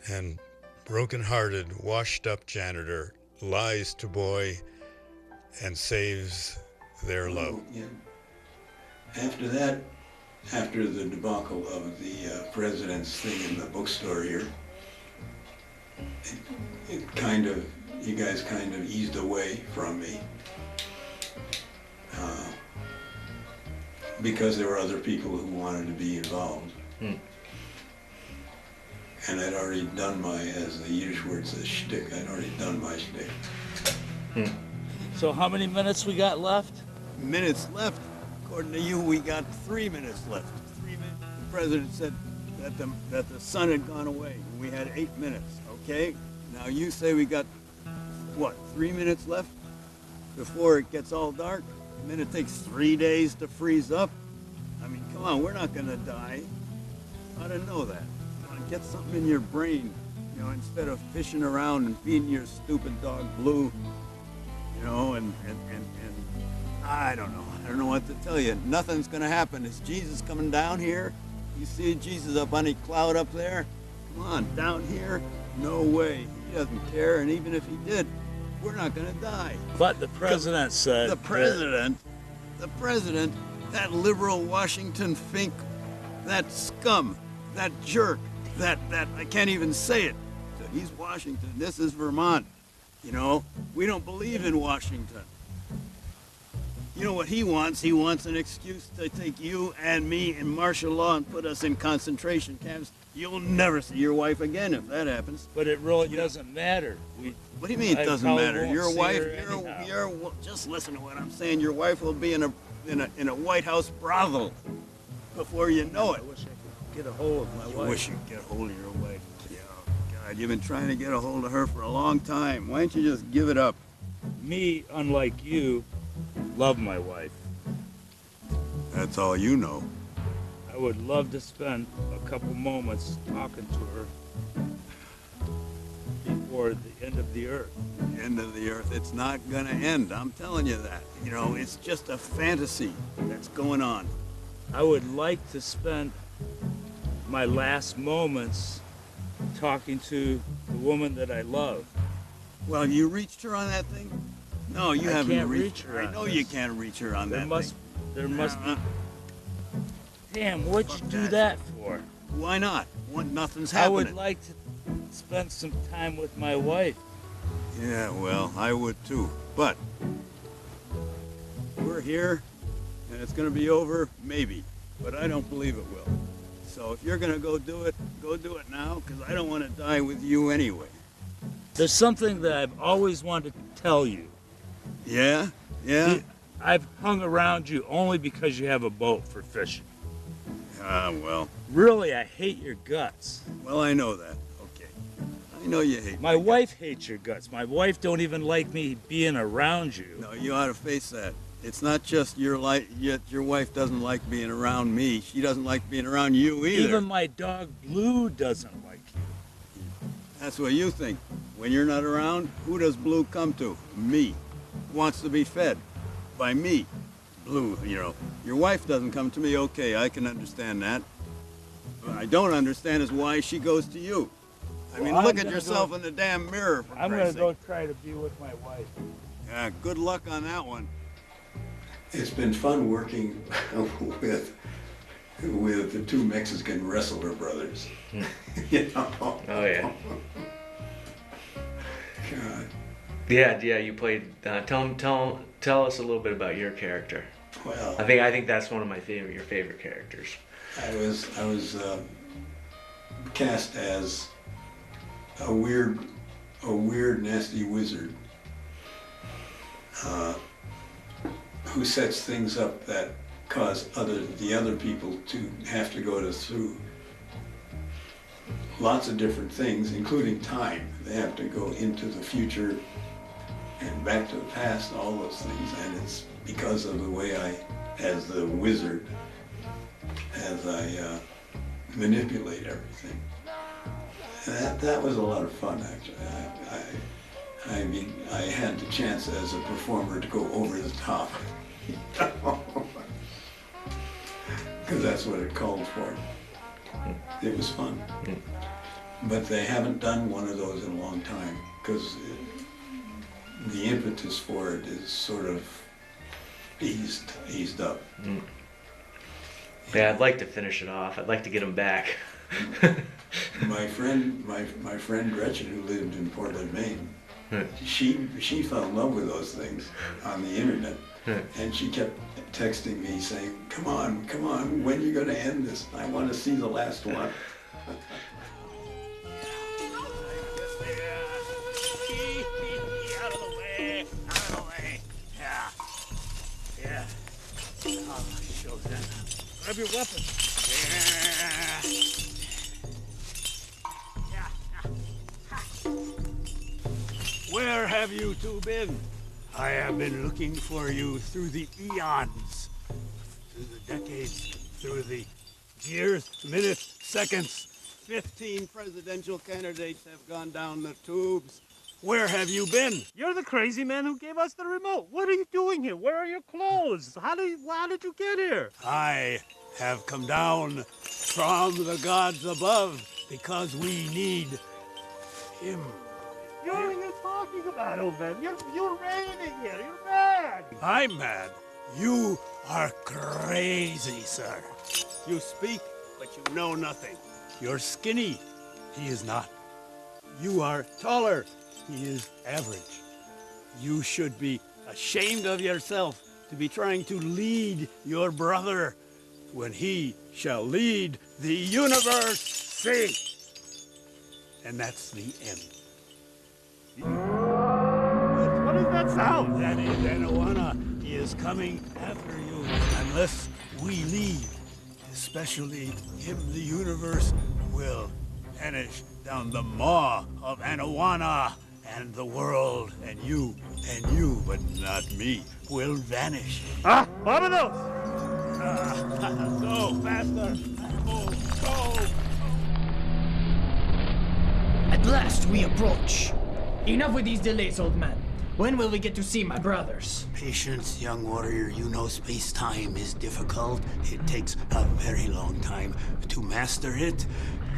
and broken-hearted, washed-up janitor lies to boy and saves their love. Yeah. After that, after the debacle of the president's thing in the bookstore here, it kind of, you guys kind of eased away from me. Because there were other people who wanted to be involved. And I'd already done my, as the Yiddish word says, shtick. I'd already done my shtick. So how many minutes we got left? Minutes left? According to you, we got 3 minutes left. 3 minutes. The president said that the sun had gone away. And we had 8 minutes, okay? Now you say we got, what, 3 minutes left before it gets all dark? And then it takes 3 days to freeze up? I mean, come on, we're not gonna die. I didn't know that. Get something in your brain, you know, instead of fishing around and feeding your stupid dog Blue, you know, and I don't know. I don't know what to tell you. Nothing's gonna happen. Is Jesus coming down here? You see Jesus up on a cloud up there? Come on, down here? No way. He doesn't care, and even if he did, we're not gonna die. But the president said... The president, that liberal Washington Fink, that scum, that jerk, that I can't even say it. He's Washington, this is Vermont. You know, we don't believe in Washington. You know what he wants? He wants an excuse to take you and me in martial law and put us in concentration camps. You'll never see your wife again if that happens. But it really doesn't matter. What do you mean it doesn't matter? Your wife, just listen to what I'm saying. Your wife will be in a White House brothel before you know it. I wish I could get a hold of my wife. You wish you could get a hold of your wife. Yeah, God, you've been trying to get a hold of her for a long time. Why don't you just give it up? Me, unlike you, love my wife. That's all you know. I would love to spend a couple moments talking to her before the end of the earth. The end of the earth, it's not gonna end. I'm telling you that. You know, it's just a fantasy that's going on. I would like to spend my last moments talking to the woman that I love. Well, you reached her on that thing? No, you haven't can't reach her. I know you can't reach her on that thing. There must be. Damn, what'd you do that for? Why not? Nothing's happening. I would like to spend some time with my wife. Yeah, well, I would too. But we're here, and it's going to be over, maybe. But I don't believe it will. So if you're going to go do it now, because I don't want to die with you anyway. There's something that I've always wanted to tell you. Yeah? Yeah? See, I've hung around you only because you have a boat for fishing. Ah, well. Really, I hate your guts. Well, I know that. Okay. I know you hate my wife hates your guts. My wife don't even like me being around you. No, you ought to face that. It's not just your wife doesn't like being around me. She doesn't like being around you either. Even my dog Blue doesn't like you. That's what you think. When you're not around, who does Blue come to? Me. Wants to be fed by me. Blue, you know. Your wife doesn't come to me, okay, I can understand that. What I don't understand is why she goes to you. I mean, look at yourself in the damn mirror, for I'm going to go try to be with my wife. Yeah, good luck on that one. It's been fun working with the two Mexican wrestler brothers. You know? Oh yeah. God. Yeah. You played. Tell us a little bit about your character. Well, I think that's one of my your favorite characters. I was cast as a weird, nasty wizard who sets things up that cause the other people to have to go through lots of different things, including time. They have to go into the future and back to the past, all those things, and it's because of the way as the wizard, as I manipulate everything. And that was a lot of fun, actually. I mean, I had the chance as a performer to go over the top. Because that's what it called for. It was fun. But they haven't done one of those in a long time, because the impetus for it is sort of eased up. Mm. Yeah, I'd like to finish it off. I'd like to get them back. My friend Gretchen, who lived in Portland, Maine, she fell in love with those things on the internet, and she kept texting me saying, come on, when are you going to end this? I want to see the last one. Out of the way. Yeah. Oh, show them. Grab your weapon. Where have you two been? I have been looking for you through the eons, through the decades, through the years, minutes, seconds. 15 presidential candidates have gone down the tubes. Where have you been? You're the crazy man who gave us the remote. What are you doing here? Where are your clothes? How did you get here? I have come down from the gods above because we need him. What are you talking about, old man? You're raining here. You're mad. I'm mad. You are crazy, sir. You speak, but you know nothing. You're skinny. He is not. You are taller. He is average. You should be ashamed of yourself to be trying to lead your brother when he shall lead the universe. See? And that's the end. What is that sound? That is Anawana. He is coming after you unless we leave. Especially him, the universe will vanish down the maw of Anawana, and the world, and you, but not me, will vanish. Ah, vámonos! Go, faster! Go! At last we approach. Enough with these delays, old man. When will we get to see my brothers? Patience, young warrior. You know space-time is difficult. It takes a very long time to master it.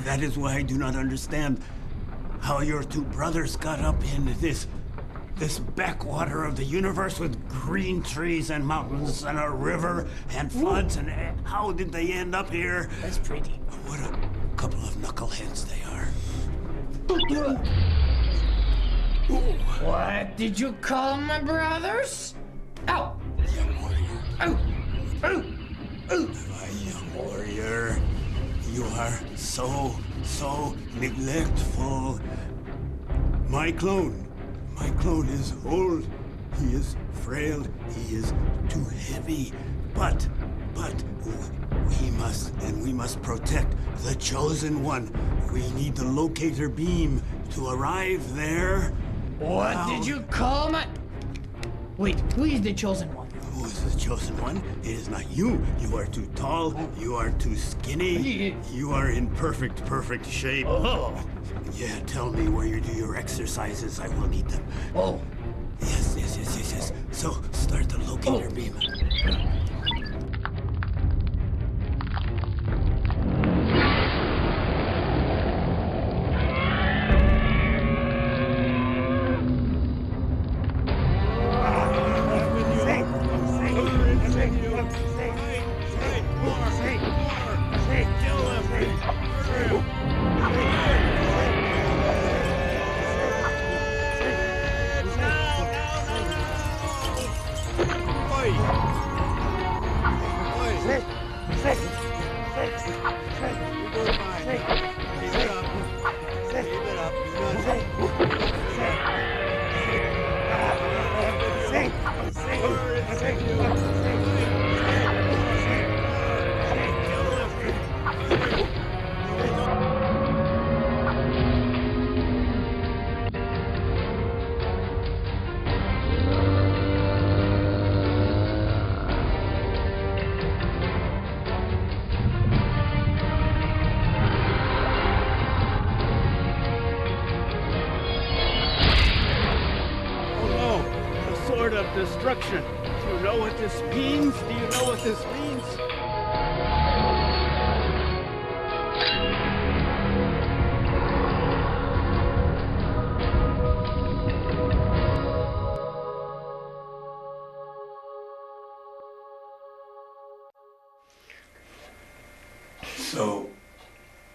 That is why I do not understand how your two brothers got up in this backwater of the universe with green trees and mountains and a river and floods. And how did they end up here? That's pretty. What a couple of knuckleheads they are. What did you call my brothers? Ow! Young warrior. Ow! Ow! Ow! My young warrior, you are so neglectful. My clone is old. He is frail. He is too heavy. But we must protect the chosen one. We need the locator beam to arrive there. What did you call my... Wait, who is the chosen one? Who is the chosen one? It is not you. You are too tall. You are too skinny. You are in perfect shape. Oh. Yeah, tell me where you do your exercises. I will need them. Oh. Yes. So, start the locator beam. Destruction. Do you know what this means? Do you know what this means?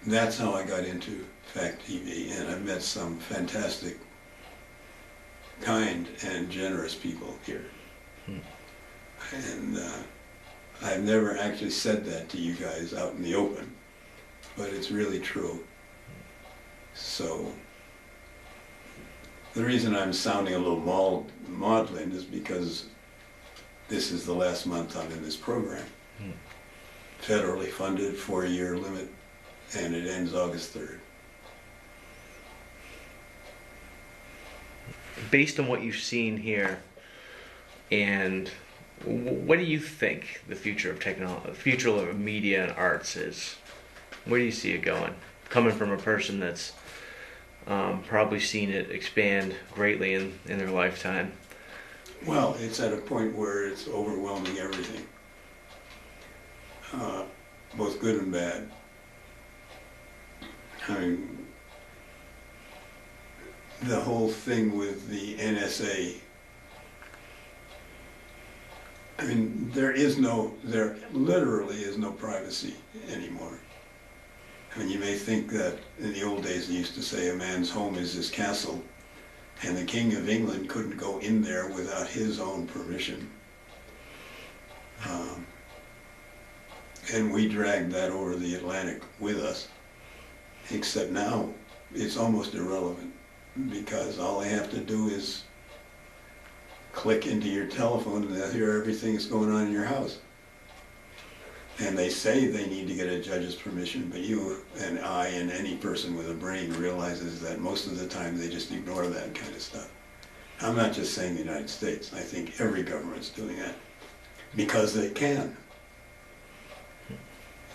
that's how I got into Fact TV, and I've met some fantastic, kind and generous people here. And I've never actually said that to you guys out in the open, but it's really true. So the reason I'm sounding a little maudlin is because this is the last month I'm in this program. Federally funded, 4-year limit, and it ends August 3rd. Based on what you've seen here, and what do you think the future of technology, the future of media and arts is? Where do you see it going? Coming from a person that's probably seen it expand greatly in their lifetime. Well, it's at a point where it's overwhelming everything, both good and bad. I mean, the whole thing with the NSA, I mean, there literally is no privacy anymore. I mean, you may think that in the old days they used to say a man's home is his castle, and the King of England couldn't go in there without his own permission. And we dragged that over the Atlantic with us, except now it's almost irrelevant, because all they have to do is click into your telephone and they'll hear everything that's going on in your house. And they say they need to get a judge's permission, but you and I and any person with a brain realizes that most of the time they just ignore that kind of stuff. I'm not just saying the United States. I think every government's doing that because they can.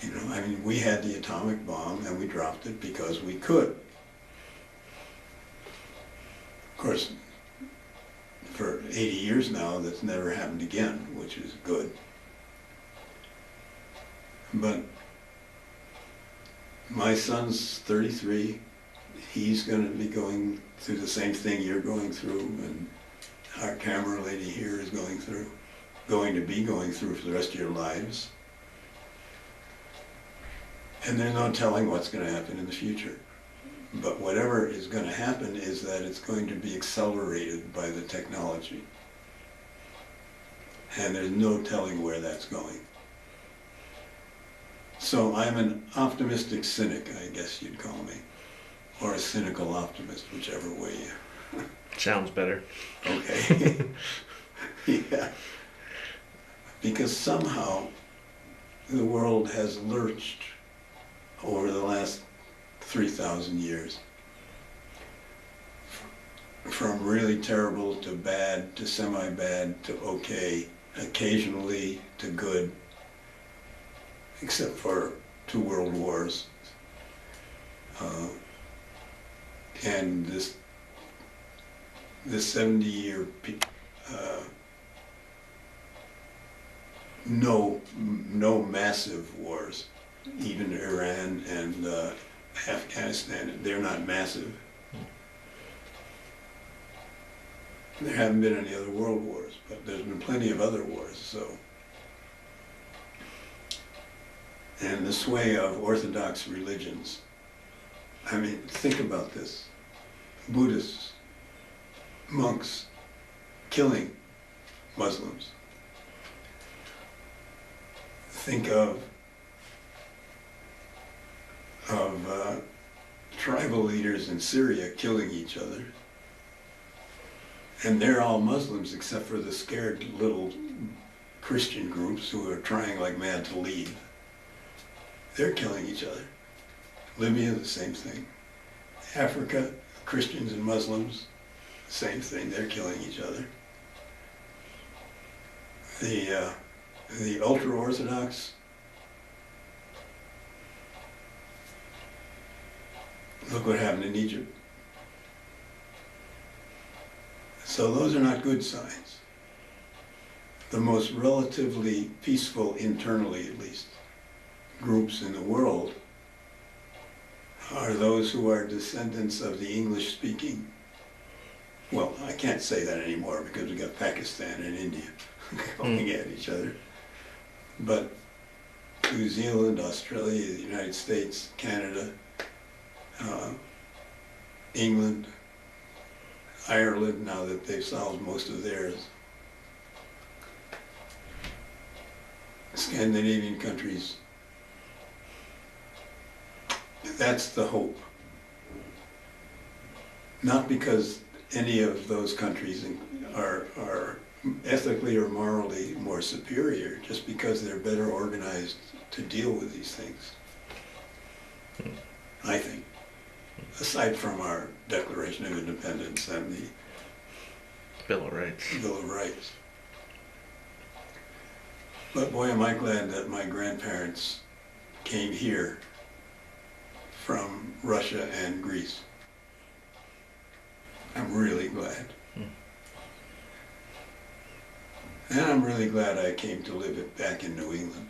You know, I mean, we had the atomic bomb and we dropped it because we could. Of course, for 80 years now, that's never happened again, which is good. But my son's 33. He's going to be going through the same thing you're going through, and our camera lady here is going to be going through for the rest of your lives. And there's no telling what's going to happen in the future. But whatever is going to happen is that it's going to be accelerated by the technology. And there's no telling where that's going. So I'm an optimistic cynic, I guess you'd call me. Or a cynical optimist, whichever way you... Sounds better. Okay. Yeah. Because somehow the world has lurched over the last 3,000 years. From really terrible to bad to semi-bad to okay, occasionally to good, except for 2 world wars. And this 70-year no massive wars, even Iran and Afghanistan, they're not massive. There haven't been any other world wars, but there's been plenty of other wars, so. And the sway of orthodox religions. I mean, think about this. Buddhists, monks, killing Muslims. Think of tribal leaders in Syria killing each other. And they're all Muslims except for the scared little Christian groups who are trying like mad to leave. They're killing each other. Libya, the same thing. Africa, Christians and Muslims, same thing. They're killing each other. The ultra-Orthodox, look what happened in Egypt. So those are not good signs. The most relatively peaceful, internally at least, groups in the world are those who are descendants of the English-speaking. Well, I can't say that anymore because we got Pakistan and India going at each other. But New Zealand, Australia, the United States, Canada, England, Ireland, now that they've solved most of theirs, Scandinavian countries. That's the hope. Not because any of those countries are ethically or morally more superior, just because they're better organized to deal with these things, I think. Aside from our Declaration of Independence and the Bill of Rights. Bill of Rights. But boy, am I glad that my grandparents came here from Russia and Greece. I'm really glad. And I'm really glad I came to live back in New England.